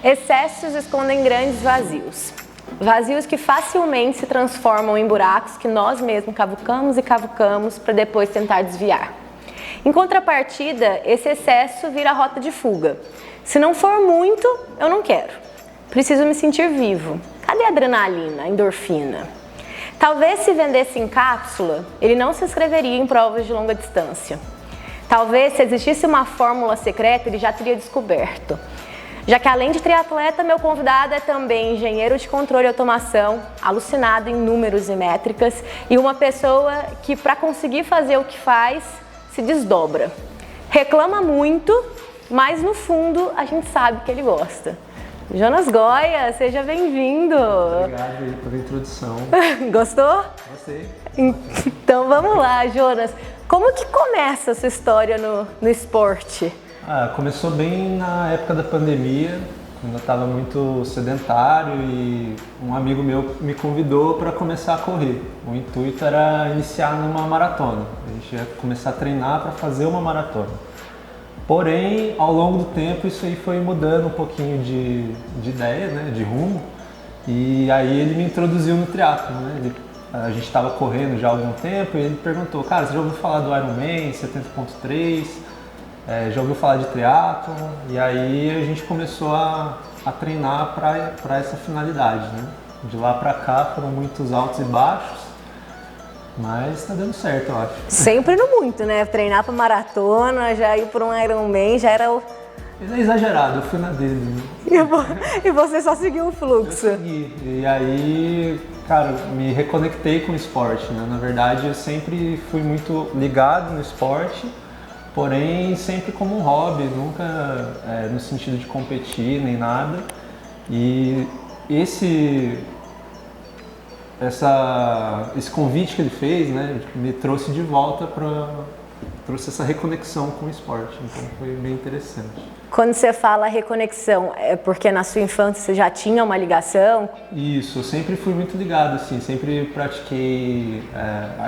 Excessos escondem grandes vazios. Vazios que facilmente se transformam em buracos que nós mesmos cavucamos e cavucamos para depois tentar desviar. Em contrapartida, esse excesso vira rota de fuga. Se não for muito, eu não quero. Preciso me sentir vivo. Cadê a adrenalina, a endorfina? Talvez se vendesse em cápsula, ele não se inscreveria em provas de longa distância. Talvez se existisse uma fórmula secreta, ele já teria descoberto. Já que além de triatleta, meu convidado é também engenheiro de controle e automação, alucinado em números e métricas e uma pessoa que, para conseguir fazer o que faz, se desdobra. Reclama muito, mas no fundo a gente sabe que ele gosta. Jonas Goya, seja bem-vindo! Obrigado aí pela introdução. Gostou? Gostei. Então vamos lá, Jonas. Como que começa a sua história no esporte? Começou bem na época da pandemia, quando eu estava muito sedentário e um amigo meu me convidou para começar a correr. O intuito era iniciar numa maratona. A gente ia começar a treinar para fazer uma maratona. Porém, ao longo do tempo, isso aí foi mudando um pouquinho de ideia, né, de rumo. E aí ele me introduziu no triatlo, né? A gente estava correndo já há algum tempo e ele perguntou: cara, você já ouviu falar do Ironman 70.3? Já ouviu falar de triatlo? E aí a gente começou a treinar para essa finalidade, né? De lá para cá foram muitos altos e baixos, mas está dando certo, eu acho. Sempre no muito, né? Treinar para maratona, já ir para um Ironman, já era o... Ele é exagerado, eu fui na dele. Né? E você só seguiu o fluxo. Eu segui. E aí, cara, me reconectei com o esporte, né? Na verdade, eu sempre fui muito ligado no esporte, porém sempre como um hobby, nunca no sentido de competir nem nada. E esse convite que ele fez, né, me trouxe de volta trouxe essa reconexão com o esporte, então foi bem interessante. Quando você fala reconexão, é porque na sua infância você já tinha uma ligação? Isso, eu sempre fui muito ligado, assim, sempre pratiquei,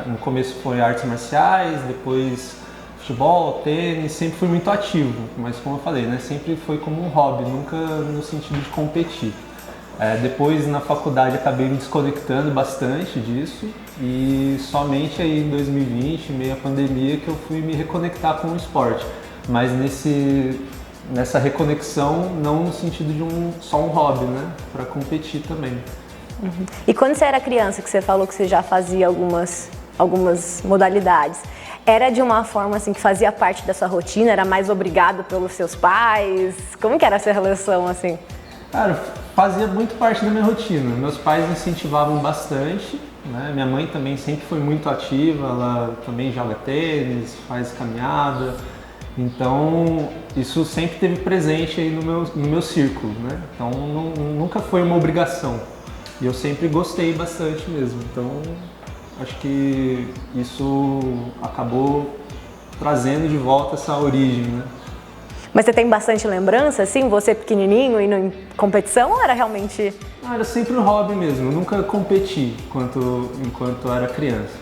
no começo foi artes marciais, depois futebol, tênis, sempre fui muito ativo, mas como eu falei, né, sempre foi como um hobby, nunca no sentido de competir. Depois na faculdade acabei me desconectando bastante disso e somente aí em 2020, meio a pandemia, que eu fui me reconectar com o esporte. Mas nessa reconexão não no sentido de só um hobby, né? Para competir também. Uhum. E quando você era criança, que você falou que você já fazia algumas modalidades, era de uma forma assim que fazia parte da sua rotina? Era mais obrigado pelos seus pais? Como que era essa relação assim? Cara, fazia muito parte da minha rotina. Meus pais incentivavam bastante, né? Minha mãe também sempre foi muito ativa, ela também joga tênis, faz caminhada. Então, isso sempre esteve presente aí no meu círculo, né? Então, nunca foi uma obrigação. E eu sempre gostei bastante mesmo. Então, acho que isso acabou trazendo de volta essa origem, né? Mas você tem bastante lembrança, assim, você pequenininho indo em competição, ou era realmente... Era sempre um hobby mesmo, eu nunca competi enquanto eu era criança,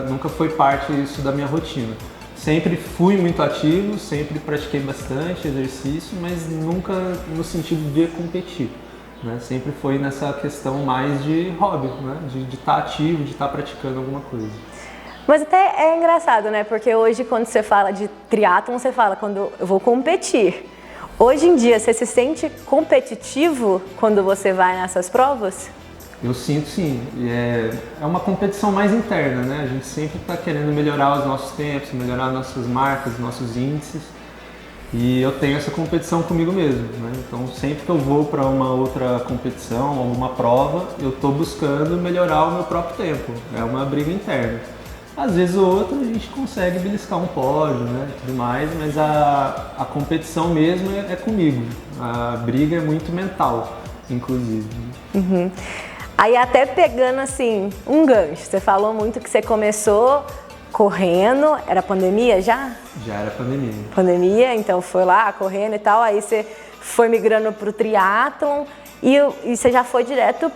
nunca foi parte isso da minha rotina. Sempre fui muito ativo, sempre pratiquei bastante exercício, mas nunca no sentido de competir, né? Sempre foi nessa questão mais de hobby, né? De estar ativo, de estar praticando alguma coisa. Mas até é engraçado, né? Porque hoje, quando você fala de triatlon, você fala quando eu vou competir. Hoje em dia, você se sente competitivo quando você vai nessas provas? Eu sinto sim. É uma competição mais interna, né? A gente sempre está querendo melhorar os nossos tempos, melhorar nossas marcas, nossos índices. E eu tenho essa competição comigo mesmo, né? Então, sempre que eu vou para uma outra competição, alguma prova, eu estou buscando melhorar o meu próprio tempo. É uma briga interna. Às vezes ou outra a gente consegue beliscar um pódio, né, tudo mais, mas a competição mesmo é comigo. A briga é muito mental, inclusive. Uhum. Aí até pegando assim, um gancho, você falou muito que você começou correndo, era pandemia já? Já era pandemia. Pandemia, então foi lá correndo e tal, aí você foi migrando pro triatlon e você já foi direto...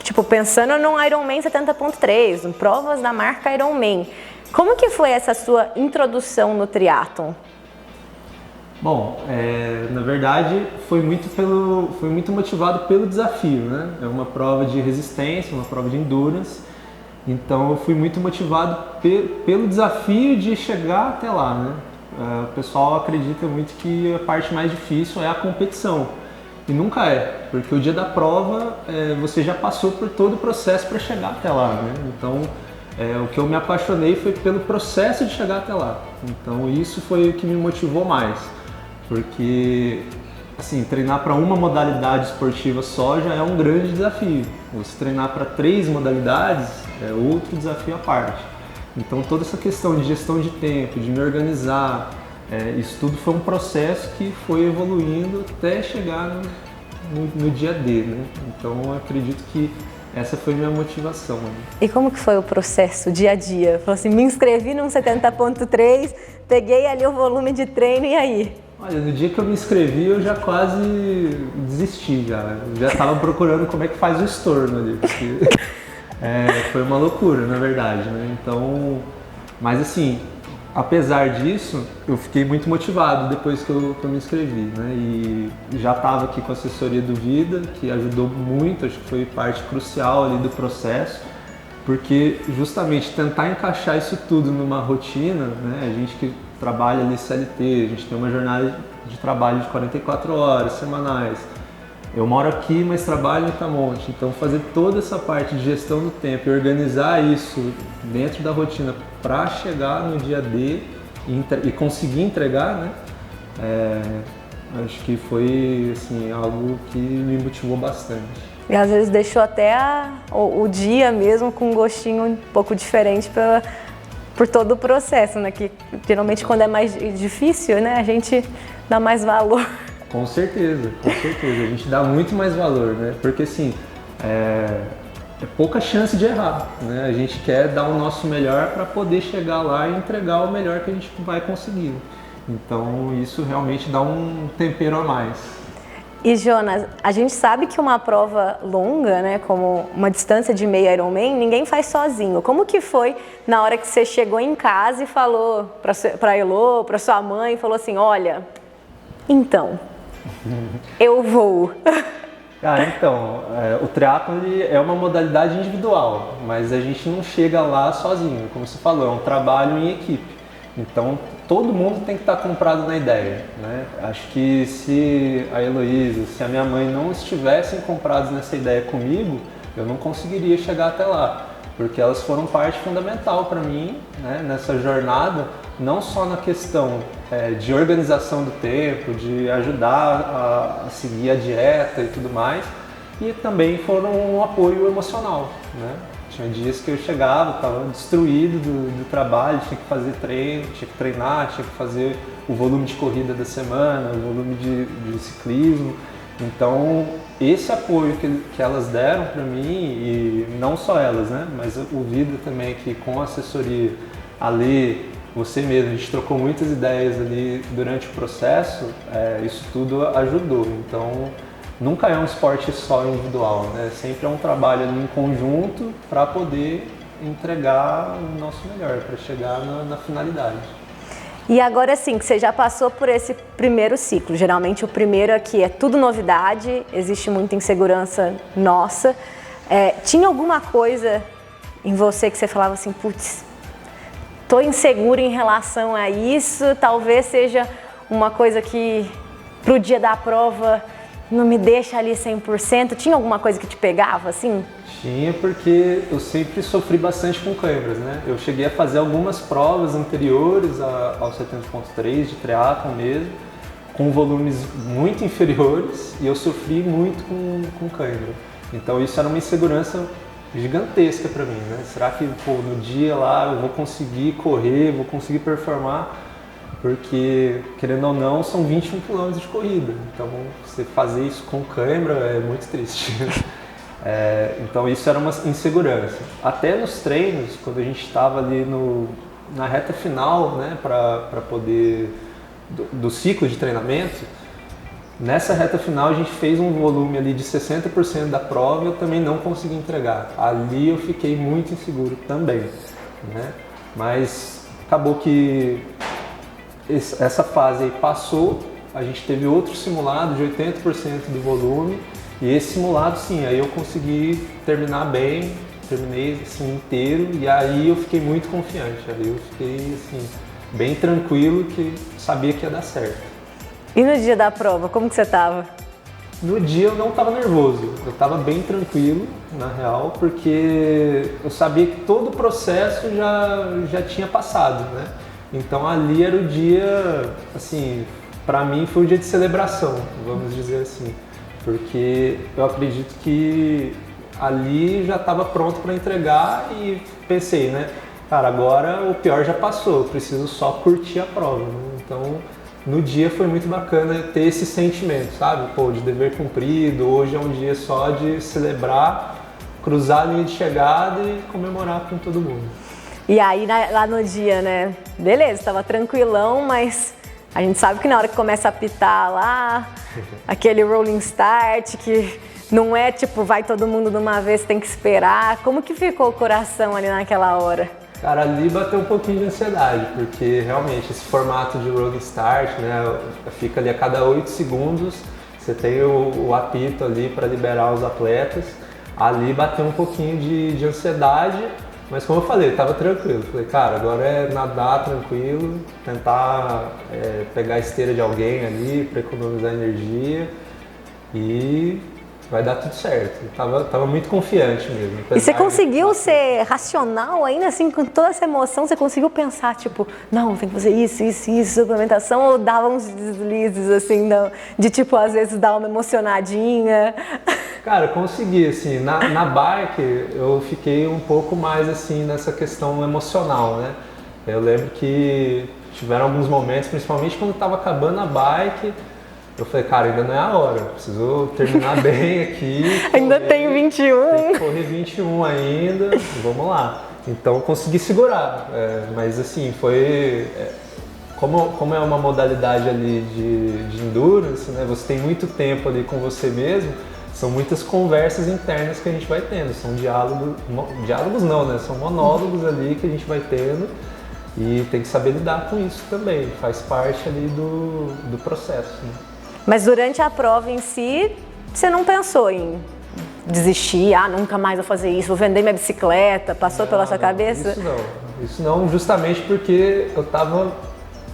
Tipo, pensando no Ironman 70.3, em provas da marca Ironman. Como que foi essa sua introdução no triatlon? Bom, na verdade foi muito motivado pelo desafio, né? É uma prova de resistência, uma prova de endurance, então eu fui muito motivado pelo desafio de chegar até lá, né? O pessoal acredita muito que a parte mais difícil é a competição, e nunca é, porque o dia da prova você já passou por todo o processo para chegar até lá, né? Então o que eu me apaixonei foi pelo processo de chegar até lá, então isso foi o que me motivou mais. Porque, assim, treinar para uma modalidade esportiva só já é um grande desafio. Você treinar para 3 modalidades é outro desafio à parte. Então, toda essa questão de gestão de tempo, de me organizar, isso tudo foi um processo que foi evoluindo até chegar no dia D, né? Então, eu acredito que essa foi a minha motivação. Né? E como que foi o processo, dia a dia? Falou assim, me inscrevi num 70.3, peguei ali o volume de treino e aí? Olha, no dia que eu me inscrevi eu já quase desisti já. Eu já estava procurando como é que faz o estorno ali, porque foi uma loucura, na verdade, né? Então, mas assim, apesar disso, eu fiquei muito motivado depois que eu me inscrevi, né? E já estava aqui com a assessoria do Vida, que ajudou muito, acho que foi parte crucial ali do processo, porque justamente tentar encaixar isso tudo numa rotina, né? A gente que trabalha ali CLT, a gente tem uma jornada de trabalho de 44 horas semanais. Eu moro aqui, mas trabalho em Itamonte, então fazer toda essa parte de gestão do tempo e organizar isso dentro da rotina para chegar no dia D e conseguir entregar, né? Acho que foi assim, algo que me motivou bastante. E às vezes deixou até o dia mesmo com um gostinho um pouco diferente por todo o processo, né? Que geralmente quando é mais difícil, né, a gente dá mais valor. Com certeza, a gente dá muito mais valor, né? Porque assim, é pouca chance de errar, né? A gente quer dar o nosso melhor para poder chegar lá e entregar o melhor que a gente vai conseguir. Então isso realmente dá um tempero a mais. E Jonas, a gente sabe que uma prova longa, né, como uma distância de meio Ironman, ninguém faz sozinho. Como que foi na hora que você chegou em casa e falou para Elô, para sua mãe, falou assim, olha, então, eu vou. Então, o triatlon é uma modalidade individual, mas a gente não chega lá sozinho, como você falou, é um trabalho em equipe. Então, todo mundo tem que estar comprado na ideia, né? Acho que se a Heloísa, se a minha mãe não estivessem comprados nessa ideia comigo, eu não conseguiria chegar até lá, porque elas foram parte fundamental para mim, né, nessa jornada, não só na questão de organização do tempo, de ajudar a seguir a dieta e tudo mais, e também foram um apoio emocional, né? Tinha dias que eu chegava, estava destruído do trabalho, tinha que fazer treino, tinha que treinar, tinha que fazer o volume de corrida da semana, o volume de ciclismo. Então, esse apoio que elas deram para mim, e não só elas, né, mas o Vida também, que com a assessoria, a Lê, você mesmo, a gente trocou muitas ideias ali durante o processo, isso tudo ajudou. Então, nunca é um esporte só individual, né? Sempre é um trabalho ali em conjunto para poder entregar o nosso melhor, para chegar na finalidade. E agora sim, que você já passou por esse primeiro ciclo, geralmente o primeiro aqui é tudo novidade, existe muita insegurança nossa. Tinha alguma coisa em você que você falava assim, putz, tô insegura em relação a isso, talvez seja uma coisa que pro dia da prova não me deixa ali 100%, tinha alguma coisa que te pegava, assim? Tinha, porque eu sempre sofri bastante com câimbras, né? Eu cheguei a fazer algumas provas anteriores ao 70.3 de triatlon mesmo, com volumes muito inferiores, e eu sofri muito com câimbra. Então isso era uma insegurança gigantesca para mim, né? Será que no dia lá eu vou conseguir correr, vou conseguir performar? Porque, querendo ou não, são 21 km de corrida, então você fazer isso com câimbra é muito triste. Então isso era uma insegurança. Até nos treinos, quando a gente estava ali na reta final, né, para poder do ciclo de treinamento, nessa reta final a gente fez um volume ali de 60% da prova e eu também não consegui entregar. Ali eu fiquei muito inseguro também, né? Mas acabou que essa fase aí passou, a gente teve outro simulado de 80% do volume, e esse simulado, sim, aí eu consegui terminar bem, terminei assim inteiro, e aí eu fiquei muito confiante, aí eu fiquei assim, bem tranquilo, que sabia que ia dar certo. E no dia da prova, como que você estava? No dia eu não estava nervoso, eu estava bem tranquilo, na real, porque eu sabia que todo o processo já tinha passado, né? Então ali era o dia, assim, para mim foi um dia de celebração, vamos dizer assim, porque eu acredito que ali já estava pronto para entregar e pensei, né? Cara, agora o pior já passou, eu preciso só curtir a prova, né? Então, no dia foi muito bacana ter esse sentimento, sabe? Pô, de dever cumprido, hoje é um dia só de celebrar, cruzar a linha de chegada e comemorar com todo mundo. E aí, lá no dia, né? Beleza, tava tranquilão, mas a gente sabe que na hora que começa a apitar lá, aquele rolling start, que não é tipo, vai todo mundo de uma vez, tem que esperar. Como que ficou o coração ali naquela hora? Cara, ali bateu um pouquinho de ansiedade, porque realmente esse formato de rolling start, né, fica ali a cada 8 segundos, você tem o apito ali para liberar os atletas. Ali bateu um pouquinho de ansiedade, mas como eu falei, estava tranquilo. Falei, cara, agora é nadar tranquilo, tentar pegar a esteira de alguém ali para economizar energia e vai dar tudo certo. Eu tava muito confiante mesmo. E você conseguiu ser racional ainda assim, com toda essa emoção, você conseguiu pensar, tipo, não, tem que fazer isso, suplementação, ou dava uns deslizes assim, de tipo, às vezes dar uma emocionadinha? Cara, consegui, assim, na bike eu fiquei um pouco mais assim nessa questão emocional, né? Eu lembro que tiveram alguns momentos, principalmente quando estava acabando a bike, eu falei, cara, ainda não é a hora, preciso terminar bem aqui. Ainda tenho 21. Tem que correr 21 ainda, vamos lá. Então eu consegui segurar, mas assim, foi... Como é uma modalidade ali de endurance, né? Você tem muito tempo ali com você mesmo, são muitas conversas internas que a gente vai tendo, são diálogos não, né? São monólogos ali que a gente vai tendo e tem que saber lidar com isso também, faz parte ali do processo, né? Mas durante a prova em si, você não pensou em desistir, nunca mais vou fazer isso, vou vender minha bicicleta, passou pela sua cabeça? Isso não, justamente porque eu estava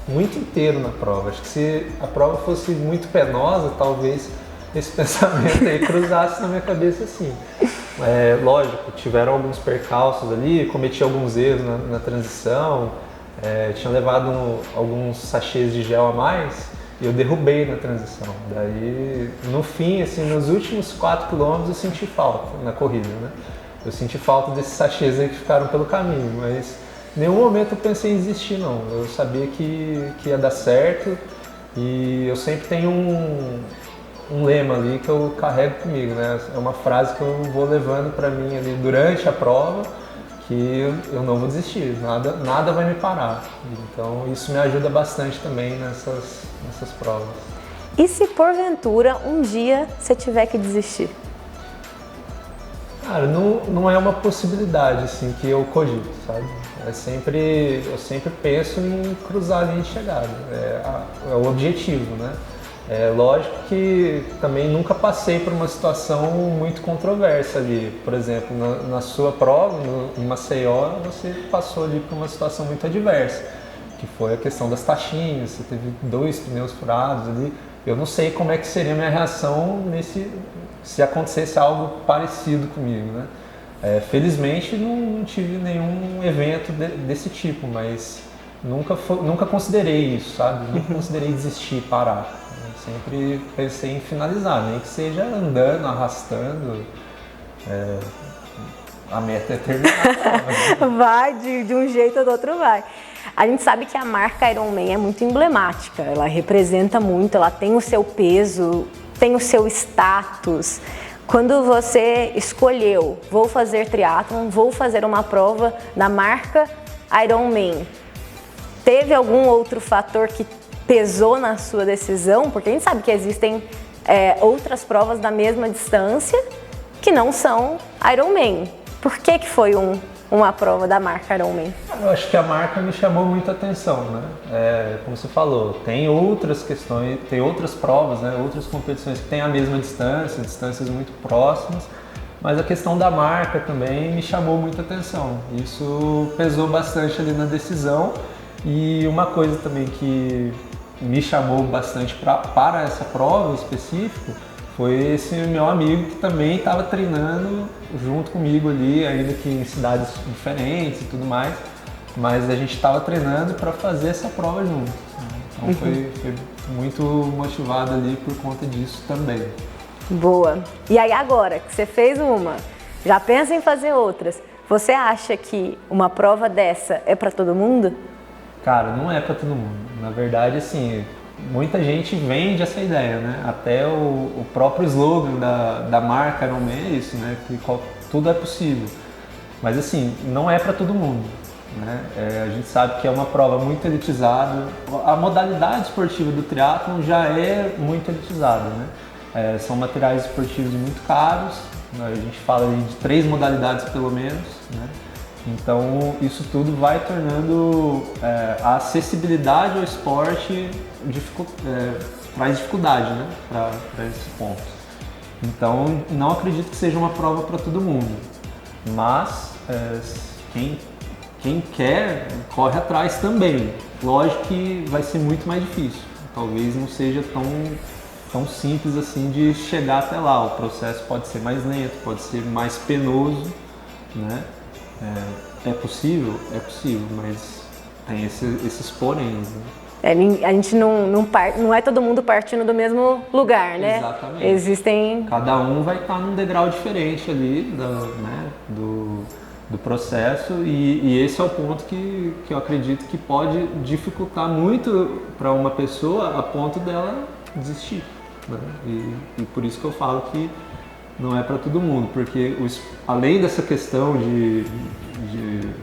muito inteiro na prova. Acho que se a prova fosse muito penosa, talvez esse pensamento aí cruzasse na minha cabeça assim. Lógico, tiveram alguns percalços ali, cometi alguns erros na transição, tinha levado alguns sachês de gel a mais e eu derrubei na transição. Daí, no fim, assim, nos últimos 4 km eu senti falta na corrida, né? Eu senti falta desses sachês aí que ficaram pelo caminho, mas em nenhum momento eu pensei em desistir, não. Eu sabia que ia dar certo e eu sempre tenho um lema ali que eu carrego comigo, né? É uma frase que eu vou levando para mim ali durante a prova, que eu não vou desistir, nada vai me parar. Então isso me ajuda bastante também nessas provas. E se porventura um dia você tiver que desistir? Cara, não é uma possibilidade assim que eu cogito, sabe? Eu sempre penso em cruzar a linha de chegada, é o objetivo, né? É lógico que também nunca passei por uma situação muito controversa ali. Por exemplo, na sua prova, em Maceió, você passou ali por uma situação muito adversa, que foi a questão das taxinhas, você teve 2 pneus furados ali. Eu não sei como é que seria a minha reação se acontecesse algo parecido comigo, né? Felizmente não tive nenhum evento desse tipo, mas nunca considerei isso, sabe? Nunca considerei desistir, parar. Sempre pensei em finalizar, nem que seja andando, arrastando, a meta é terminar. Vai, de um jeito ou do outro vai. A gente sabe que a marca Ironman é muito emblemática, ela representa muito, ela tem o seu peso, tem o seu status. Quando você escolheu, vou fazer triatlon, vou fazer uma prova da marca Ironman, teve algum outro fator que pesou na sua decisão? Porque a gente sabe que existem outras provas da mesma distância que não são Ironman. Por que foi um uma prova da marca Ironman? Eu acho que a marca me chamou muita atenção, né? Como você falou, tem outras questões, tem outras provas, né? Outras competições que têm a mesma distância, distâncias muito próximas, mas a questão da marca também me chamou muita atenção. Isso pesou bastante ali na decisão, e uma coisa também que me chamou bastante para essa prova específica foi esse meu amigo que também estava treinando junto comigo ali, ainda que em cidades diferentes e tudo mais, mas a gente estava treinando para fazer essa prova juntos. Então foi muito motivado ali por conta disso também. Boa. E aí agora que você fez uma, já pensa em fazer outras, você acha que uma prova dessa é para todo mundo? Cara, não é para todo mundo. Na verdade, assim, muita gente vende essa ideia, né? Até o próprio slogan da marca Ironman é isso, né? Que tudo é possível. Mas assim, não é para todo mundo, né? A gente sabe que é uma prova muito elitizada. A modalidade esportiva do triatlon já é muito elitizada, né? São materiais esportivos muito caros, né? A gente fala aí de 3 modalidades pelo menos, né? Então isso tudo vai tornando a acessibilidade ao esporte traz dificuldade, né, para esse ponto. Então não acredito que seja uma prova para todo mundo, mas quem quer corre atrás também. Lógico que vai ser muito mais difícil, talvez não seja tão simples assim de chegar até lá. O processo pode ser mais lento, pode ser mais penoso, né? É possível, mas tem esses poréns, né? A gente não é todo mundo partindo do mesmo lugar, né? Exatamente. Existem... Cada um vai estar num degrau diferente ali, né, do processo, e esse é o ponto que eu acredito que pode dificultar muito para uma pessoa a ponto dela desistir, né? E por isso que eu falo que não é para todo mundo, porque além dessa questão de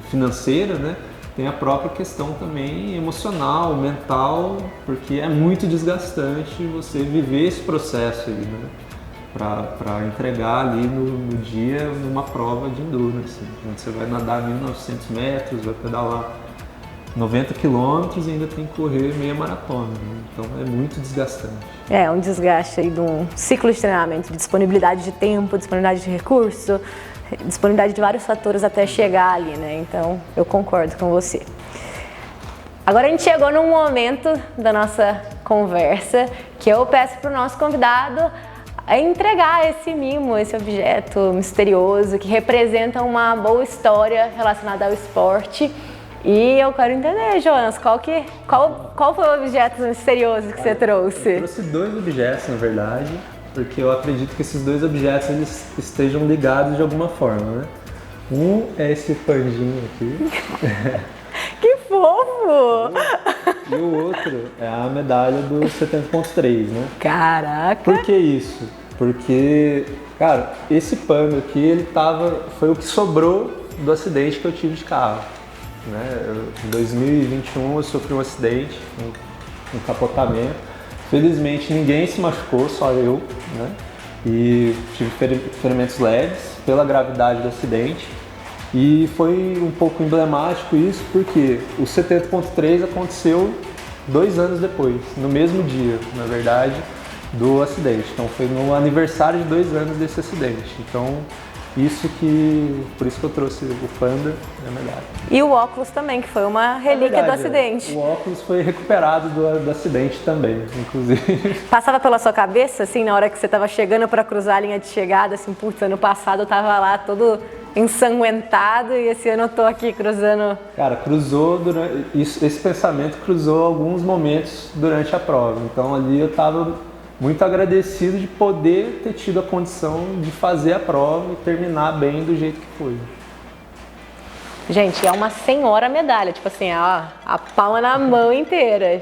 financeira, né, tem a própria questão também emocional, mental, porque é muito desgastante você viver esse processo aí, né, para entregar ali no dia numa prova de endurance, onde você vai nadar 1.900 metros, vai pedalar 90 quilômetros e ainda tem que correr meia maratona, né? Então é muito desgastante. É um desgaste aí de um ciclo de treinamento, de disponibilidade de tempo, disponibilidade de recurso, disponibilidade de vários fatores até chegar ali, né? Então eu concordo com você. Agora a gente chegou num momento da nossa conversa que eu peço para o nosso convidado entregar esse mimo, esse objeto misterioso que representa uma boa história relacionada ao esporte. E eu quero entender, Jonas, qual foi o objeto misterioso que você trouxe? Eu trouxe 2 objetos, na verdade, porque eu acredito que esses 2 objetos eles estejam ligados de alguma forma, né? Um é esse pandinho aqui. Que fofo! E o outro é a medalha do 70.3, né? Caraca! Por que isso? Porque, cara, esse pano aqui, foi o que sobrou do acidente que eu tive de carro. Né? Em 2021 eu sofri um acidente, um capotamento. Felizmente ninguém se machucou, só eu, né? E tive ferimentos leves pela gravidade do acidente. E foi um pouco emblemático isso porque o 70.3 aconteceu 2 anos depois, no mesmo dia, na verdade, do acidente. Então foi no aniversário de 2 anos desse acidente. Então por isso que eu trouxe o Panda e a medalha. E o óculos também, que foi uma relíquia do acidente. O óculos foi recuperado do acidente também, inclusive. Passava pela sua cabeça, assim, na hora que você estava chegando para cruzar a linha de chegada, assim, putz, ano passado eu estava lá todo ensanguentado e esse ano eu tô aqui cruzando... Cara, esse pensamento cruzou alguns momentos durante a prova. Então ali eu estava muito agradecido de poder ter tido a condição de fazer a prova e terminar bem do jeito que foi. Gente, é uma senhora medalha, tipo assim, a palma na mão inteira.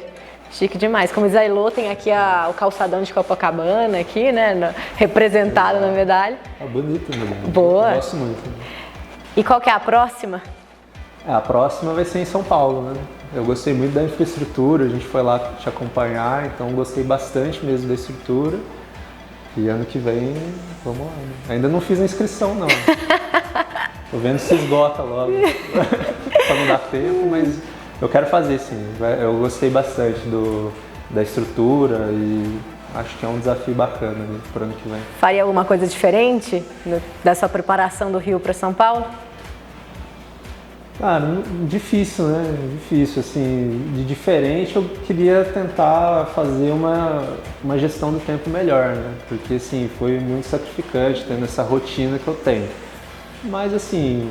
Chique demais. Como diz a Ilô, tem aqui o calçadão de Copacabana, aqui, né, representado na medalha. Tá bonito, né? Boa. Eu gosto muito. E qual que é a próxima? A próxima vai ser em São Paulo, né? Eu gostei muito da infraestrutura, a gente foi lá te acompanhar, então gostei bastante mesmo da estrutura. E ano que vem, vamos lá, né? Ainda não fiz a inscrição, não. Tô vendo se esgota logo, pra não dar tempo, mas eu quero fazer sim. Eu gostei bastante da estrutura e acho que é um desafio bacana para o ano que vem. Faria alguma coisa diferente da sua preparação do Rio para São Paulo? Cara, difícil, né? Difícil, assim, de diferente eu queria tentar fazer uma gestão do tempo melhor, né? Porque, assim, foi muito sacrificante tendo essa rotina que eu tenho. Mas, assim,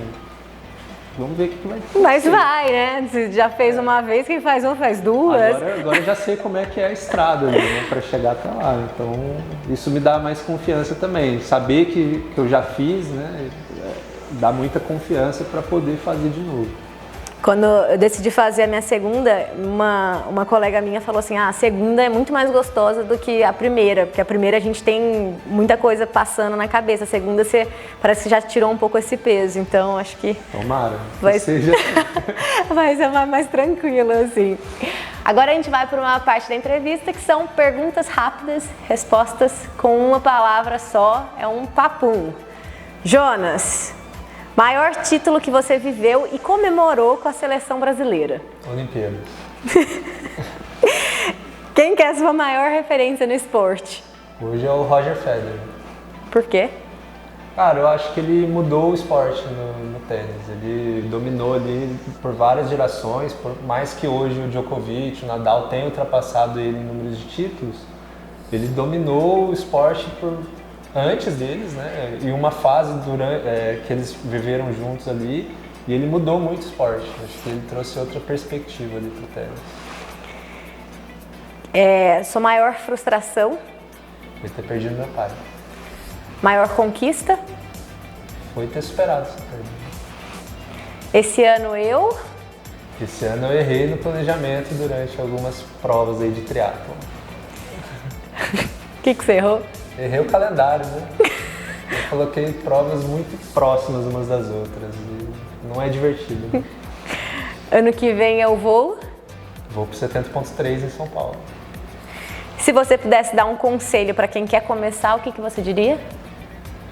vamos ver o que vai acontecer. Mas vai, né? Se já fez uma vez, quem faz uma faz duas. Agora eu já sei como é que é a estrada ali, né? Para chegar até lá. Então, isso me dá mais confiança também. Saber que eu já fiz, né? Dá muita confiança para poder fazer de novo. Quando eu decidi fazer a minha segunda, uma colega minha falou assim, a segunda é muito mais gostosa do que a primeira, porque a primeira a gente tem muita coisa passando na cabeça, a segunda você parece que já tirou um pouco esse peso, então acho que... Tomara, vai seja... vai ser mais tranquilo, assim. Agora a gente vai para uma parte da entrevista que são perguntas rápidas, respostas com uma palavra só, é um papum. Jonas, maior título que você viveu e comemorou com a seleção brasileira? Olimpíadas. Quem que é a sua maior referência no esporte? Hoje é o Roger Federer. Por quê? Cara, eu acho que ele mudou o esporte no tênis. Ele dominou ali por várias gerações, por mais que hoje o Djokovic, o Nadal tenha ultrapassado ele em números de títulos, ele dominou o esporte antes deles, né? E uma fase que eles viveram juntos ali, e ele mudou muito o esporte. Acho que ele trouxe outra perspectiva ali pro tênis. Sua maior frustração? Foi ter perdido meu pai. Maior conquista? Foi ter superado essa perda. Esse ano Esse ano eu errei no planejamento durante algumas provas aí de triatlon. O que você errou? Errei o calendário, né? Eu coloquei provas muito próximas umas das outras e não é divertido. Né? Ano que vem eu vou? Vou pro 70.3 em São Paulo. Se você pudesse dar um conselho para quem quer começar, o que você diria?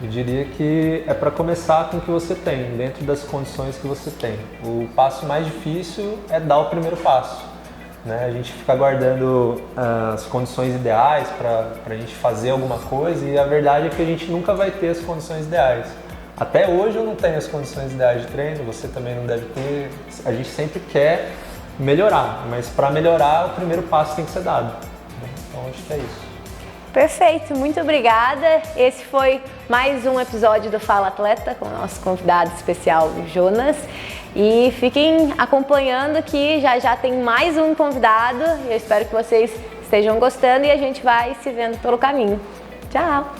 Eu diria que é para começar com o que você tem, dentro das condições que você tem. O passo mais difícil é dar o primeiro passo. Né? A gente fica aguardando as condições ideais para a gente fazer alguma coisa e a verdade é que a gente nunca vai ter as condições ideais. Até hoje eu não tenho as condições ideais de treino, você também não deve ter. A gente sempre quer melhorar, mas para melhorar o primeiro passo tem que ser dado. Então acho que é isso. Perfeito, muito obrigada. Esse foi mais um episódio do Fala Atleta com o nosso convidado especial, Jonas. E fiquem acompanhando que já tem mais um convidado. Eu espero que vocês estejam gostando e a gente vai se vendo pelo caminho. Tchau!